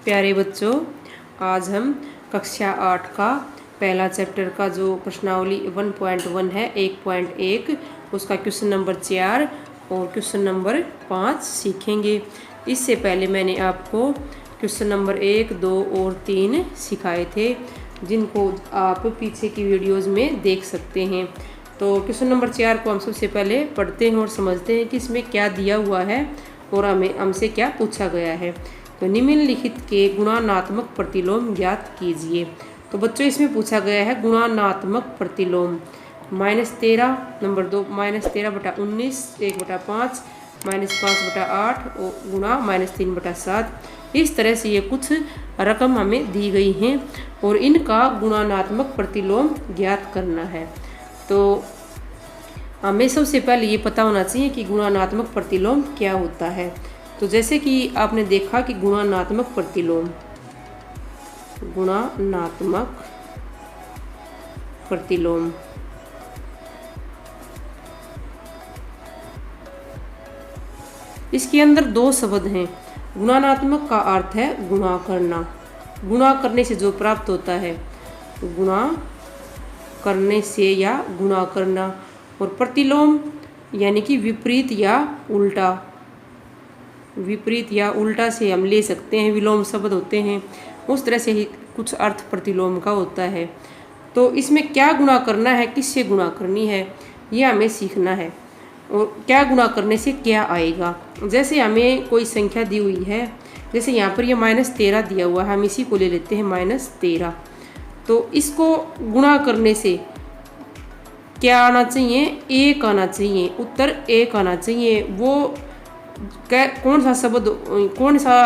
प्यारे बच्चों, आज हम कक्षा 8 का पहला चैप्टर का जो प्रश्नावली 1.1 है 1.1 उसका क्वेश्चन नंबर 4 और क्वेश्चन नंबर 5 सीखेंगे। इससे पहले मैंने आपको क्वेश्चन नंबर 1, 2 और 3 सिखाए थे, जिनको आप पीछे की वीडियोज़ में देख सकते हैं। तो क्वेश्चन नंबर 4 को हम सबसे पहले पढ़ते हैं और समझते हैं कि इसमें क्या दिया हुआ है और हमसे क्या पूछा गया है। तो निम्नलिखित के गुणानात्मक प्रतिलोम ज्ञात कीजिए। तो बच्चों, इसमें पूछा गया है गुणानात्मक प्रतिलोम। -13 नंबर 2 -13/19 1/5 -5/8 और गुणा -3/7। इस तरह से ये कुछ रकम हमें दी गई हैं और इनका गुणानात्मक प्रतिलोम ज्ञात करना है। तो हमें सबसे पहले ये पता होना चाहिए कि गुणानात्मक प्रतिलोम क्या होता है। तो जैसे कि आपने देखा कि गुणानात्मक प्रतिलोम इसके अंदर दो शब्द हैं। गुणानात्मक का अर्थ है गुणा करना, गुणा करने से जो प्राप्त होता है, गुणा करने से या गुणा करना। और प्रतिलोम यानी कि विपरीत या उल्टा से हम ले सकते हैं, विलोम शब्द होते हैं, उस तरह से ही कुछ अर्थ प्रतिलोम का होता है। तो इसमें क्या गुणा करना है, किससे गुणा करनी है, ये हमें सीखना है। और क्या गुणा करने से क्या आएगा। जैसे हमें कोई संख्या दी हुई है, जैसे यहाँ पर ये -13 दिया हुआ है, हम इसी को ले लेते हैं -13। तो इसको गुणा करने से क्या आना चाहिए, 1 आना चाहिए, उत्तर 1 आना चाहिए। वो कौन सा शब्द, कौन सा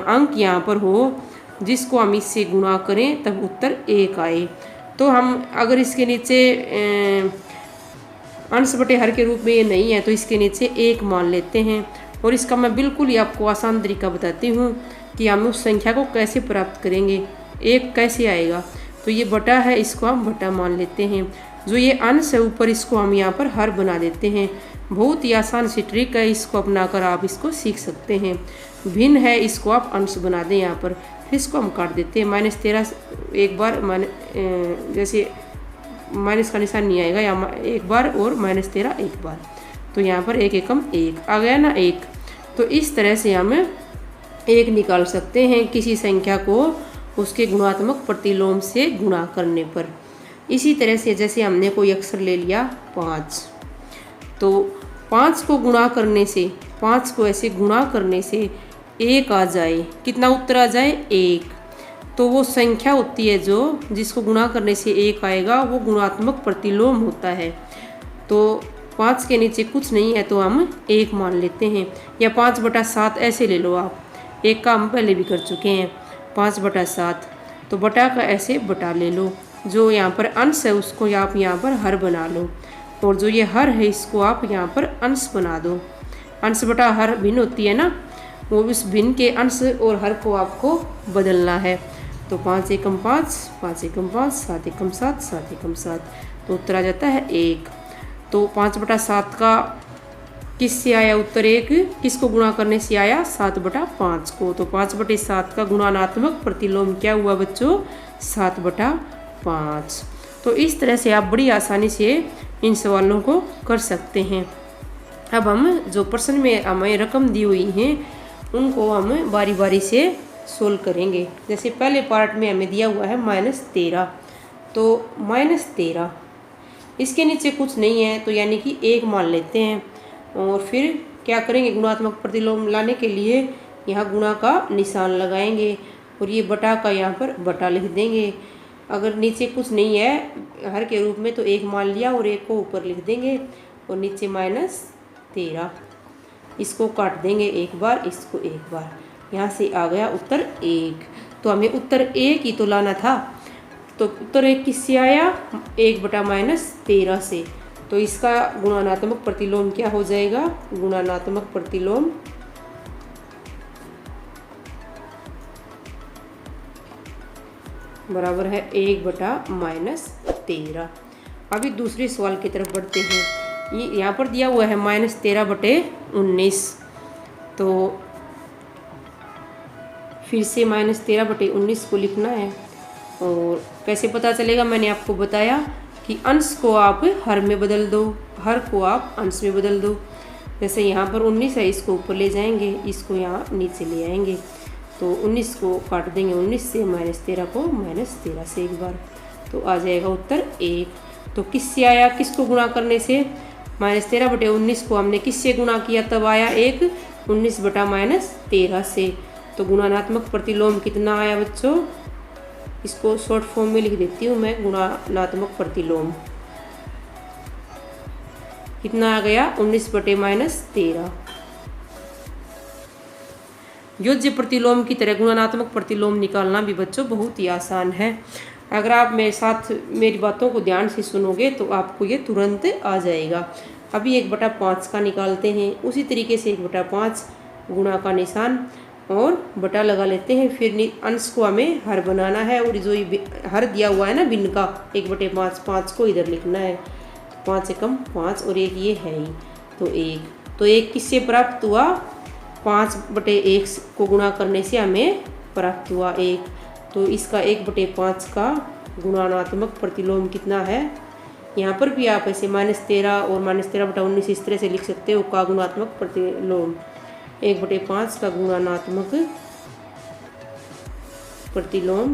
अंक यहाँ पर हो जिसको हम इससे गुणा करें तब उत्तर 1 आए। तो हम अगर इसके नीचे अंश बटे हर के रूप में ये नहीं है तो इसके नीचे 1 मान लेते हैं। और इसका मैं बिल्कुल ही आपको आसान तरीका बताती हूँ कि हम उस संख्या को कैसे प्राप्त करेंगे, 1 कैसे आएगा। तो ये बटा है, इसको हम बटा मान लेते हैं। जो ये अंश है ऊपर, इसको हम यहाँ पर हर बना देते हैं। बहुत ही आसान सी ट्रिक है, इसको अपनाकर आप इसको सीख सकते हैं। भिन्न है, इसको आप अंश बना दें यहाँ पर, फिर इसको हम काट देते हैं। -13 एक बार जैसे माइनस का निशान नहीं आएगा, या एक बार, और -13 एक बार, तो यहाँ पर 1 एकम 1 आ गया ना, 1। तो इस तरह से हम 1 निकाल सकते हैं किसी संख्या को उसके गुणात्मक प्रतिलोम से गुणा करने पर। इसी तरह से जैसे हमने कोई अक्षर ले लिया 5, तो 5 को गुणा करने से, 5 को ऐसे गुणा करने से 1 आ जाए, कितना उत्तर आ जाए, 1। तो वो संख्या होती है जो जिसको गुणा करने से 1 आएगा, वो गुणात्मक प्रतिलोम होता है। तो 5 के नीचे कुछ नहीं है तो हम 1 मान लेते हैं, या 5/7 ऐसे ले लो आप। 1 का हम पहले भी कर चुके हैं, 5/7। तो बटा का ऐसे बटा ले लो, जो यहाँ पर अंश है उसको आप यहाँ पर हर बना लो, और जो ये हर है इसको आप यहाँ पर अंश बना दो। अंश बटा हर भिन्न होती है ना, वो उस भिन्न के अंश और हर को आपको बदलना है। तो 5 एकम 5, 5 एकम 5, 7 एकम 7, 7 एकम 7, तो उत्तर आ जाता है 1। तो 5/7 का किससे आया उत्तर 1, किसको गुणा करने से आया, 7/5 को। तो 5/7 का गुणानात्मक प्रतिलोम क्या हुआ बच्चों, 7/5। तो इस तरह से आप बड़ी आसानी से इन सवालों को कर सकते हैं। अब हम जो प्रश्न में हमें रकम दी हुई हैं उनको हम बारी बारी से सोल्व करेंगे। जैसे पहले पार्ट में हमें दिया हुआ है -13, तो -13 इसके नीचे कुछ नहीं है, तो यानी कि 1 मान लेते हैं। और फिर क्या करेंगे, गुणात्मक प्रतिलोम लाने के लिए यहाँ गुणा का निशान लगाएंगे, और ये बटा का यहाँ पर बटा लिख देंगे। अगर नीचे कुछ नहीं है हर के रूप में तो 1 मान लिया, और 1 को ऊपर लिख देंगे, और नीचे -13, इसको काट देंगे एक बार, इसको एक बार, यहाँ से आ गया उत्तर 1। तो हमें उत्तर 1 ही तो लाना था, तो उत्तर 1 किससे आया, 1/-13 से। तो इसका गुणानात्मक प्रतिलोम क्या हो जाएगा, गुणानात्मक प्रतिलोम बराबर है 1/-13। अभी दूसरे सवाल की तरफ बढ़ते हैं। ये यहाँ पर दिया हुआ है -13/19। तो फिर से -13/19 को लिखना है। और कैसे पता चलेगा, मैंने आपको बताया कि अंश को आप हर में बदल दो, हर को आप अंश में बदल दो। जैसे यहाँ पर 19 है, इसको ऊपर ले जाएंगे, इसको यहाँ नीचे ले आएंगे, तो 19 को काट देंगे 19 से, -13 को -13 से एक बार, तो आ जाएगा उत्तर 1। तो किससे आया, किसको गुणा करने से, -13/19 को हमने किससे गुणा किया तब आया 1, 19/-13 से। तो गुणानात्मक प्रतिलोम कितना आया बच्चों, इसको शॉर्ट फॉर्म में लिख देती हूँ मैं, गुणानात्मक प्रतिलोम कितना आ गया, 19/-13। योज्य प्रतिलोम की तरह गुणानात्मक प्रतिलोम निकालना भी बच्चों बहुत ही आसान है। अगर आप मेरे साथ मेरी बातों को ध्यान से सुनोगे तो आपको ये तुरंत आ जाएगा। अभी 1/5 का निकालते हैं, उसी तरीके से 1/5 गुणा का निशान और बटा लगा लेते हैं। फिर अंश को हमें हर बनाना है, और जो हर दिया हुआ है ना भिन्न का 1/5, 5 को इधर लिखना है, 5 एकम 5 और 1 ये है ही, तो 1। तो 1 किससे प्राप्त हुआ, 5/1 को गुणा करने से हमें प्राप्त हुआ 1। तो इसका 1/5 का गुणानात्मक प्रतिलोम कितना है, यहाँ पर भी आप ऐसे -13 और -13/19 इस तरह से लिख सकते हो का गुणात्मक प्रतिलोम। 1/5 का गुणानात्मक प्रतिलोम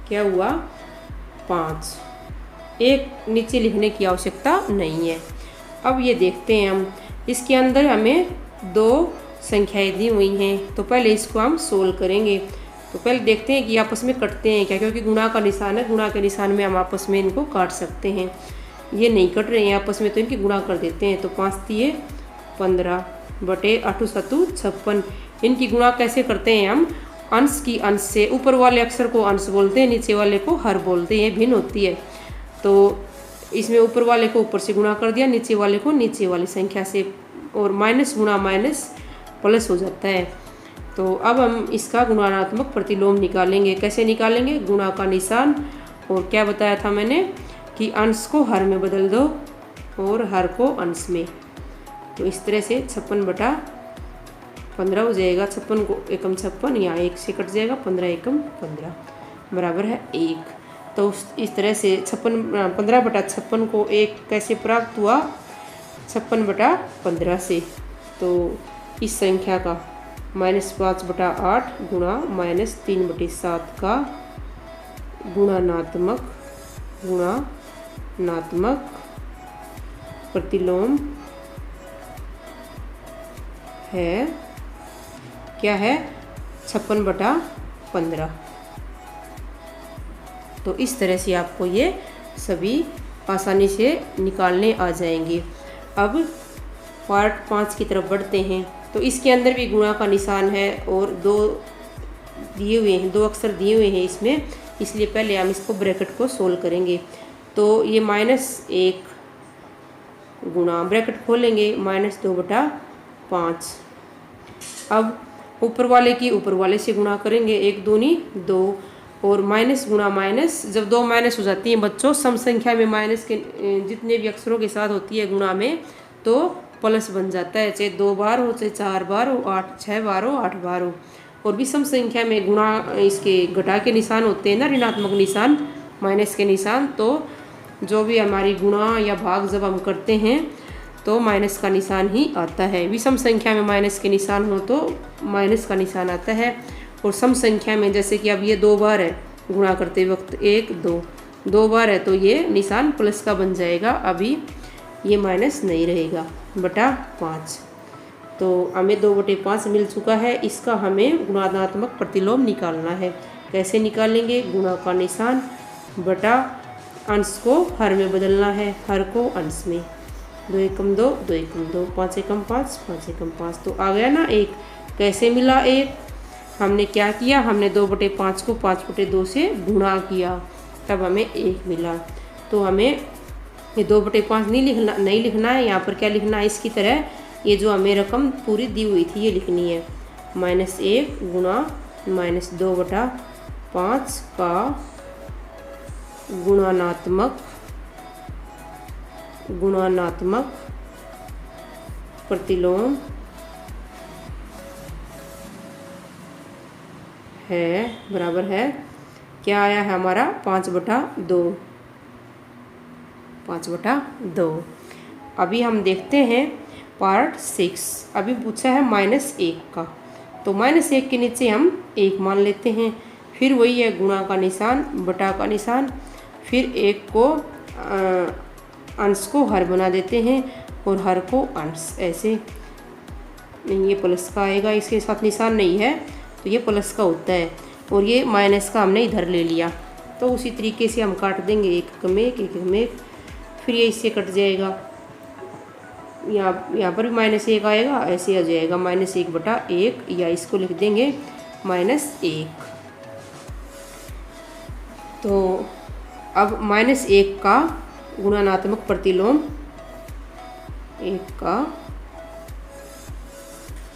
क्या हुआ, 5। 1 नीचे लिखने की आवश्यकता नहीं है। अब ये देखते हैं हम, इसके अंदर हमें 2 संख्याएं दी हुई हैं, तो पहले इसको हम सोल्व करेंगे। तो पहले देखते हैं कि आपस में कटते हैं क्या, क्योंकि गुणा का निशान है, गुणा के निशान में हम आपस में इनको काट सकते हैं। ये नहीं कट रहे हैं आपस में, तो इनकी गुणा कर देते हैं। तो 5 तिये 15 बटे 8 सतु 56। इनकी गुणा कैसे करते हैं हम, अंश की अंश से, ऊपर वाले अक्षर को अंश बोलते हैं, नीचे वाले को हर बोलते हैं, भिन्न होती है। तो इसमें ऊपर वाले को ऊपर से गुणा कर दिया, नीचे वाले को नीचे वाली संख्या से, और माइनस गुणा माइनस प्लस हो जाता है। तो अब हम इसका गुणानात्मक प्रतिलोम निकालेंगे। कैसे निकालेंगे, गुणा का निशान, और क्या बताया था मैंने कि अंश को हर में बदल दो और हर को अंश में। तो इस तरह से 56/15 हो जाएगा। 56 को एकम 56, यहाँ 1 से कट जाएगा, 15 एकम 15 बराबर है 1। तो इस तरह से 15/56 को 1 कैसे प्राप्त हुआ, 56/15 से। तो इस संख्या का -5/8 गुणा -3/7 का गुणानात्मक प्रतिलोम है, क्या है, 56/15। तो इस तरह से आपको ये सभी आसानी से निकालने आ जाएंगे। अब पार्ट 5 की तरफ बढ़ते हैं। तो इसके अंदर भी गुणा का निशान है और 2 दिए हुए हैं, 2 अक्षर दिए हुए हैं इसमें, इसलिए पहले हम इसको ब्रैकेट को सोल्व करेंगे। तो ये -1 गुणा, ब्रैकेट खोलेंगे, -2/5। अब ऊपर वाले की ऊपर वाले से गुणा करेंगे, 1 दूनी 2, और माइनस गुणा माइनस, जब 2 माइनस हो जाती हैं बच्चों सम संख्या में, माइनस के जितने भी अक्षरों के साथ होती है गुणा में, तो प्लस बन जाता है, चाहे 2 बार हो, चाहे 4 बार हो, 6 बार हो, 8 बार हो। और विषम संख्या में गुणा, इसके घटा के निशान होते हैं ना, ऋणात्मक निशान, माइनस के निशान। तो जो भी हमारी गुणा या भाग जब हम करते हैं तो माइनस का निशान ही आता है। विषम संख्या में माइनस के निशान हो तो माइनस का निशान आता है। और सम संख्या में, जैसे कि अब ये 2 बार है, गुणा करते वक्त 1 2, 2 बार है, तो ये निशान प्लस का बन जाएगा, अभी ये माइनस नहीं रहेगा, /5। तो हमें 2/5 मिल चुका है। इसका हमें गुणात्मक प्रतिलोम निकालना है। कैसे निकालेंगे, गुणा का निशान बटा अंश को हर में बदलना है, हर को अंश में, 2 एकम 2, 2 एकम 2, 5 एकम 5, 5 एकम 5। तो आ गया ना 1। कैसे मिला 1, हमने क्या किया, हमने 2/5 को 5/2 से गुणा किया, तब हमें 1 मिला। तो हमें ये 2/5 नहीं लिखना है, यहाँ पर क्या लिखना है, इसकी तरह ये जो हमें रकम पूरी दी हुई थी ये लिखनी है, -1 गुणा -2/5 का गुणानात्मक प्रतिलोम है बराबर है, क्या आया है हमारा 5/2, 5/2। अभी हम देखते हैं पार्ट 6। अभी पूछा है -1 का, तो -1 के नीचे हम 1 मान लेते हैं। फिर वही है गुणा का निशान, बटा का निशान, फिर 1 को अंश को हर बना देते हैं और हर को अंश, ऐसे। ये प्लस का आएगा, इसके साथ निशान नहीं है तो ये प्लस का होता है, और ये माइनस का हमने इधर ले लिया। तो उसी तरीके से हम काट देंगे, एक में एक, फिर ये इससे कट जाएगा। यहाँ पर भी -1 आएगा, ऐसे आ जाएगा -1/1, या इसको लिख देंगे -1। तो अब -1 का गुणात्मक प्रतिलोम, 1 का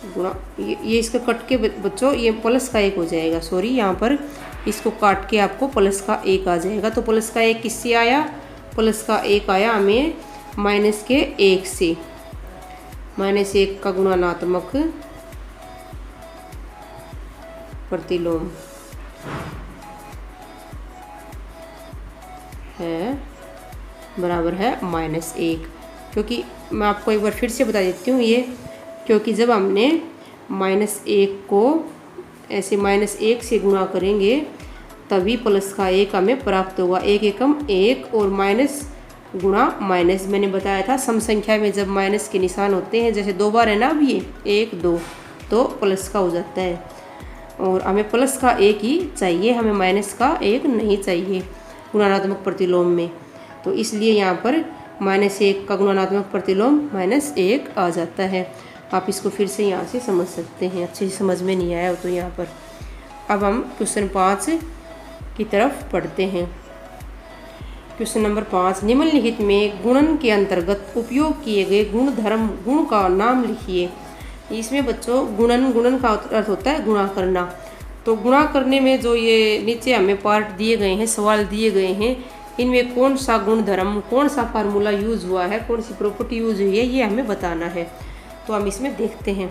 गुणा, ये इसका कट के बच्चों ये प्लस का 1 हो जाएगा, सॉरी यहाँ पर इसको काट के आपको प्लस का 1 आ जाएगा। तो प्लस का 1 किससे आया, प्लस का 1 आया हमें -1 से। -1 का गुणात्मक प्रतिलोम है बराबर है -1। क्योंकि मैं आपको एक बार फिर से बता देती हूँ ये, क्योंकि जब हमने -1 को ऐसे -1 से गुणा करेंगे तभी प्लस का 1 हमें प्राप्त होगा। 1 एकम 1 और माइनस गुणा माइनस, मैंने बताया था सम संख्या में जब माइनस के निशान होते हैं, जैसे 2 बार है ना अब ये 1 2, तो प्लस का हो जाता है। और हमें प्लस का 1 ही चाहिए, हमें माइनस का 1 नहीं चाहिए गुणात्मक प्रतिलोम में। तो इसलिए यहाँ पर -1 का गुणात्मक प्रतिलोम -1 आ जाता है। आप इसको फिर से यहाँ से समझ सकते हैं, अच्छे से समझ में नहीं आया तो यहाँ पर। अब हम क्वेश्चन 5 की तरफ पढ़ते हैं। क्वेश्चन नंबर 5, निम्नलिखित में गुणन के अंतर्गत उपयोग किए गए गुण का नाम लिखिए। इसमें बच्चों गुणन का अर्थ होता है गुणा करना। तो गुणा करने में जो ये नीचे हमें पार्ट दिए गए हैं, सवाल दिए गए हैं, इनमें कौन सा गुणधर्म, कौन सा फार्मूला यूज़ हुआ है, कौन सी प्रॉपर्टी यूज हुई है, ये हमें बताना है। तो हम इसमें देखते हैं।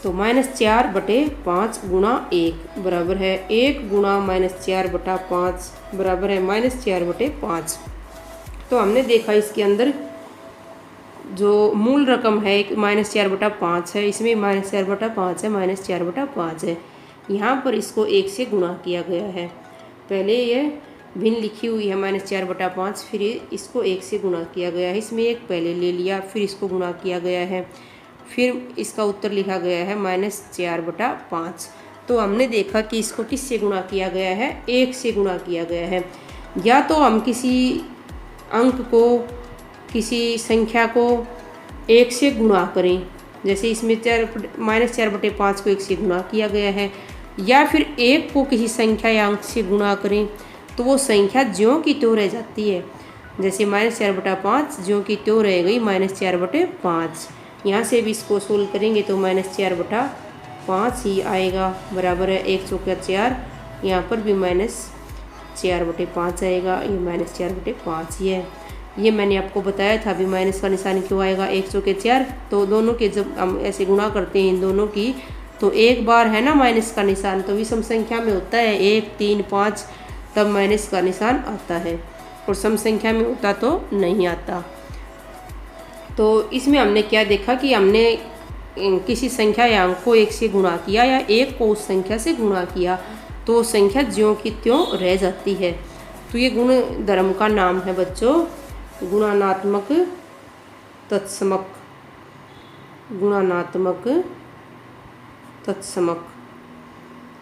तो -4/5 गुणा 1 बराबर है 1 गुणा -4/5 बराबर है -4/5। तो हमने देखा इसके अंदर जो मूल रकम है -4/5 है, इसमें -4/5 है, -4/5 है। यहाँ पर इसको 1 से गुणा किया गया है। पहले ये भिन्न लिखी हुई है -4/5, फिर इसको 1 से गुणा किया गया है। इसमें 1 पहले ले लिया, फिर इसको गुणा किया गया है, फिर इसका उत्तर लिखा गया है -4/5। तो हमने देखा कि इसको किससे गुणा किया गया है, 1 से गुणा किया गया है। या तो हम किसी अंक को, किसी संख्या को 1 से गुणा करें, जैसे इसमें -4/5 को 1 से गुणा किया गया है, या फिर 1 को किसी संख्या या अंक से गुणा करें तो वो संख्या ज्यों की त्यों रह जाती है। जैसे -4/5 ज्यों की त्यों रह गई -4/5। यहाँ से भी इसको सोल्व करेंगे तो -4/5 ही आएगा, बराबर है 1 चौका 4। यहाँ पर भी -4/5 आएगा, ये -4/5 ही है। ये मैंने आपको बताया था अभी माइनस का निशान क्यों आएगा, 1 चौके 4। तो दोनों के जब हम ऐसे गुणा करते हैं इन दोनों की, तो एक बार है ना माइनस का निशान, तो विषम संख्या में होता है 1 3 5, तब माइनस का निशान आता है, और सम संख्या में होता तो नहीं आता। तो इसमें हमने क्या देखा कि हमने किसी संख्या या अंक को 1 से गुणा किया या 1 को उस संख्या से गुणा किया तो संख्या ज्यों की त्यों रह जाती है। तो ये गुण धर्म का नाम है बच्चों गुणात्मक तत्समक, गुणात्मक तत्समक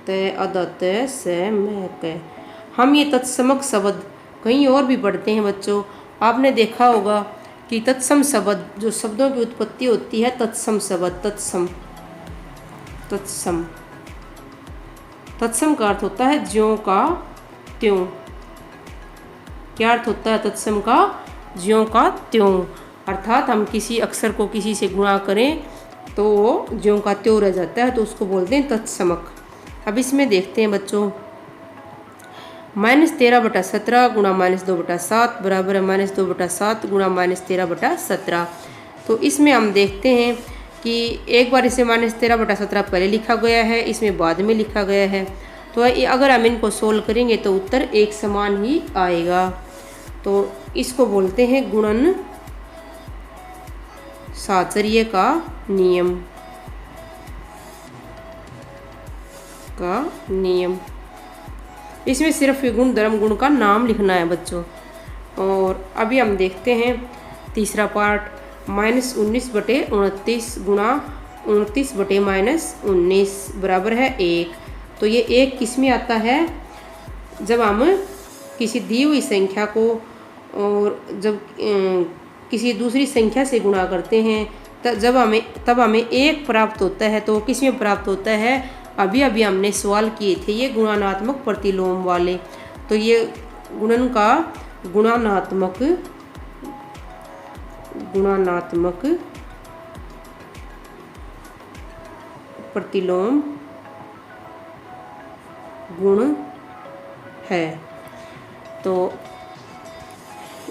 तय अदत स मैं क। हम ये तत्समक शब्द कहीं और भी पढ़ते हैं बच्चों। आपने देखा होगा कि तत्सम शब्द, जो शब्दों की उत्पत्ति होती है तत्सम शब्द, तत्सम तत्सम तत्सम का अर्थ होता है ज्यों का त्यों। क्या अर्थ होता है तत्सम का, ज्यों का त्यों। अर्थात हम किसी अक्षर को किसी से गुणा करें तो वो ज्यों का त्यों रह जाता है, तो उसको बोलते हैं तत्समक। अब इसमें देखते हैं बच्चों, -13/17 गुणा -2/7 बराबर है -2/7 गुणा -13/17। तो इसमें हम देखते हैं कि एक बार इसे -13/17 पहले लिखा गया है, इसमें बाद में लिखा गया है। तो अगर हम इनको सोल्व करेंगे तो उत्तर एक समान ही आएगा। तो इसको बोलते हैं गुणन साहचर्य का नियम इसमें सिर्फ गुण धर्म गुण का नाम लिखना है बच्चों। और अभी हम देखते हैं तीसरा पार्ट, -19/29 गुणा 29/-19 बराबर है 1। तो ये 1 किस में आता है? जब हम किसी दी हुई संख्या को और जब किसी दूसरी संख्या से गुणा करते हैं तब हमें 1 प्राप्त होता है। तो किस में प्राप्त होता है? अभी हमने सवाल किए थे ये गुणात्मक प्रतिलोम वाले। तो ये गुणन का गुणात्मक प्रतिलोम गुण है। तो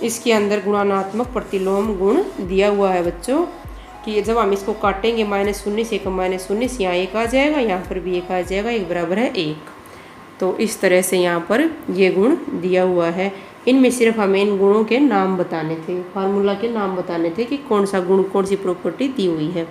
इसके अंदर गुणात्मक प्रतिलोम गुण दिया हुआ है बच्चों कि जब हम इसको काटेंगे -19 1 -19 यहाँ 1 आ जाएगा, यहाँ पर भी 1 आ जाएगा, 1 बराबर है 1। तो इस तरह से यहाँ पर ये गुण दिया हुआ है। इनमें सिर्फ हमें इन गुणों के नाम बताने थे, फार्मूला के नाम बताने थे कि कौन सा गुण कौन सी प्रॉपर्टी दी हुई है।